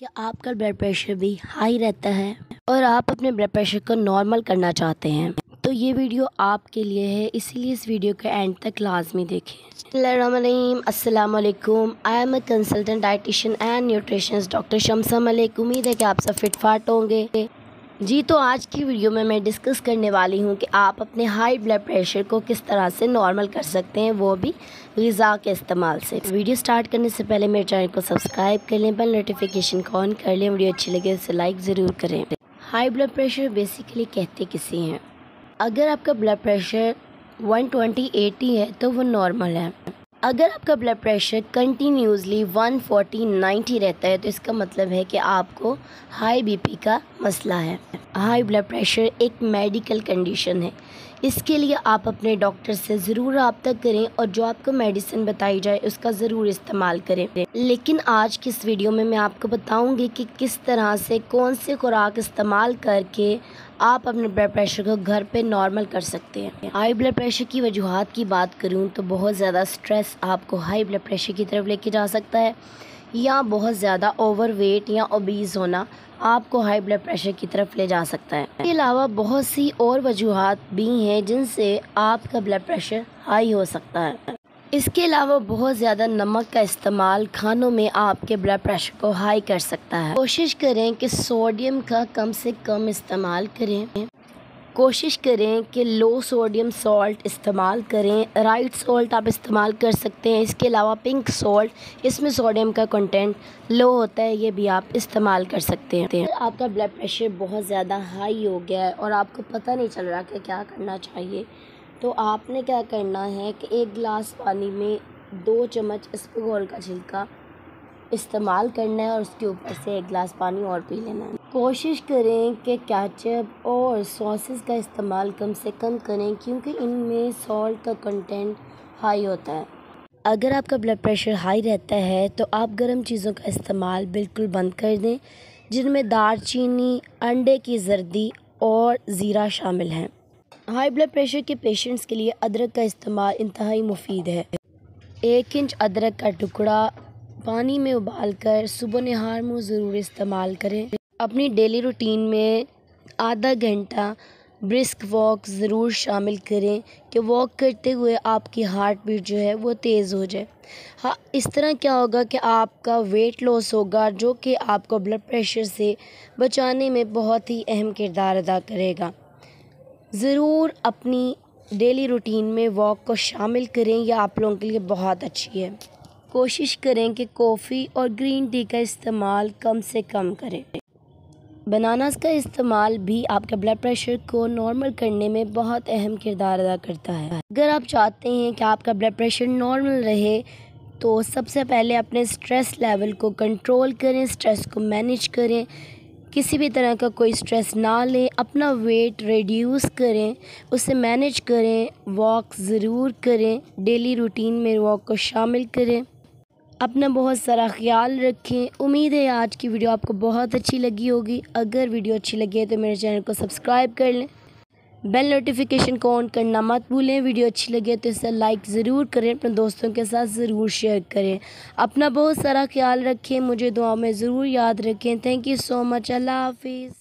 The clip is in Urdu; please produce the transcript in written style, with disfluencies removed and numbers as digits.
کہ آپ کا بلڈ پریشر بھی ہائی رہتا ہے اور آپ اپنے بلڈ پریشر کو نارمل کرنا چاہتے ہیں تو یہ ویڈیو آپ کے لیے ہے، اسی لیے اس ویڈیو کے اینڈ تک لازمی دیکھیں۔ بسم اللہ الرحمن الرحیم۔ السلام علیکم۔ I am a consultant dietitian and nutritionist doctor Shamsa Malik. امید ہے کہ آپ سب فٹ فاٹ ہوں گے۔ جی تو آج کی ویڈیو میں ڈسکس کرنے والی ہوں کہ آپ اپنے ہائی بلڈ پریشر کو کس طرح سے نارمل کر سکتے ہیں، وہ بھی غذا کے استعمال سے۔ ویڈیو سٹارٹ کرنے سے پہلے میرے چینل کو سبسکرائب کر لیں، بیل نوٹیفیکیشن کو آن کر لیں۔ ویڈیو اچھی لگے تو لائک ضرور کریں۔ ہائی بلڈ پریشر بیسیکلی کہتے کسی ہیں؟ اگر آپ کا بلڈ پریشر 120/80 ہے تو وہ نارمل ہے۔ اگر آپ کا بلڈ پریشر کنٹینیوسلی 140/90 رہتا ہے تو اس کا مطلب ہے کہ آپ کو ہائی بی پی کا مسئلہ ہے۔ ہائی بلڈ پریشر ایک میڈیکل کنڈیشن ہے، اس کے لیے آپ اپنے ڈاکٹر سے ضرور رابطہ کریں اور جو آپ کو میڈیسن بتائی جائے اس کا ضرور استعمال کریں۔ لیکن آج کی اس ویڈیو میں آپ کو بتاؤں گی کہ کس طرح سے کون سے خوراک استعمال کر کے آپ اپنے بلڈ پریشر کو گھر پہ نارمل کر سکتے ہیں۔ ہائی بلڈ پریشر کی وجوہات کی بات کروں تو بہت زیادہ سٹریس آپ کو ہائی بلڈ پریشر کی طرف لے کے جا سکتا ہے، یا بہت زیادہ اوور ویٹ یا اوبیز ہونا آپ کو ہائی بلڈ پریشر کی طرف لے جا سکتا ہے۔ اس کے علاوہ بہت سی اور وجوہات بھی ہیں جن سے آپ کا بلڈ پریشر ہائی ہو سکتا ہے۔ اس کے علاوہ بہت زیادہ نمک کا استعمال کھانوں میں آپ کے بلڈ پریشر کو ہائی کر سکتا ہے۔ کوشش کریں کہ سوڈیم کا کم سے کم استعمال کریں۔ کوشش کریں کہ لو سوڈیم سالٹ استعمال کریں۔ رائٹ سالٹ آپ استعمال کر سکتے ہیں۔ اس کے علاوہ پنک سالٹ، اس میں سوڈیم کا کنٹینٹ لو ہوتا ہے، یہ بھی آپ استعمال کر سکتے ہیں۔ آپ کا بلڈ پریشر بہت زیادہ ہائی ہو گیا ہے اور آپ کو پتہ نہیں چل رہا کہ کیا کرنا چاہیے، تو آپ نے کیا کرنا ہے کہ 1 گلاس پانی میں 2 چمچ اسپغول کا چھلکا استعمال کرنا ہے اور اس کے اوپر سے 1 گلاس پانی اور پی لینا ہے۔ کوشش کریں کہ کیچپ اور ساسز کا استعمال کم سے کم کریں کیونکہ ان میں سالٹ کا کنٹینٹ ہائی ہوتا ہے۔ اگر آپ کا بلڈ پریشر ہائی رہتا ہے تو آپ گرم چیزوں کا استعمال بالکل بند کر دیں، جن میں دار چینی، انڈے کی زردی اور زیرہ شامل ہیں۔ ہائی بلڈ پریشر کے پیشنٹس کے لیے ادرک کا استعمال انتہائی مفید ہے۔ 1 انچ ادرک کا ٹکڑا پانی میں ابال کر صبح نہار منہ ضرور استعمال کریں۔ اپنی ڈیلی روٹین میں آدھا گھنٹہ برسک واک ضرور شامل کریں کہ واک کرتے ہوئے آپ کی ہارٹ بیٹ جو ہے وہ تیز ہو جائے۔ ہاں، اس طرح کیا ہوگا کہ آپ کا ویٹ لاس ہوگا جو کہ آپ کو بلڈ پریشر سے بچانے میں بہت ہی اہم کردار ادا کرے گا۔ ضرور اپنی ڈیلی روٹین میں واک کو شامل کریں، یہ آپ لوگوں کے لیے بہت اچھی ہے۔ کوشش کریں کہ کافی اور گرین ٹی کا استعمال کم سے کم کریں۔ بناناز کا استعمال بھی آپ کے بلڈ پریشر کو نارمل کرنے میں بہت اہم کردار ادا کرتا ہے۔ اگر آپ چاہتے ہیں کہ آپ کا بلڈ پریشر نارمل رہے تو سب سے پہلے اپنے سٹریس لیول کو کنٹرول کریں، سٹریس کو مینیج کریں، کسی بھی طرح کا کوئی سٹریس نہ لیں، اپنا ویٹ ریڈیوس کریں، اسے مینیج کریں، واک ضرور کریں، ڈیلی روٹین میں واک کو شامل کریں، اپنا بہت سارا خیال رکھیں۔ امید ہے آج کی ویڈیو آپ کو بہت اچھی لگی ہوگی۔ اگر ویڈیو اچھی لگی ہے تو میرے چینل کو سبسکرائب کر لیں، بیل نوٹیفیکیشن کو آن کرنا مت بھولیں۔ ویڈیو اچھی لگے تو اسے لائک ضرور کریں، اپنے دوستوں کے ساتھ ضرور شیئر کریں۔ اپنا بہت سارا خیال رکھیں، مجھے دعاؤں میں ضرور یاد رکھیں۔ تھینک یو سو مچ۔ اللہ حافظ۔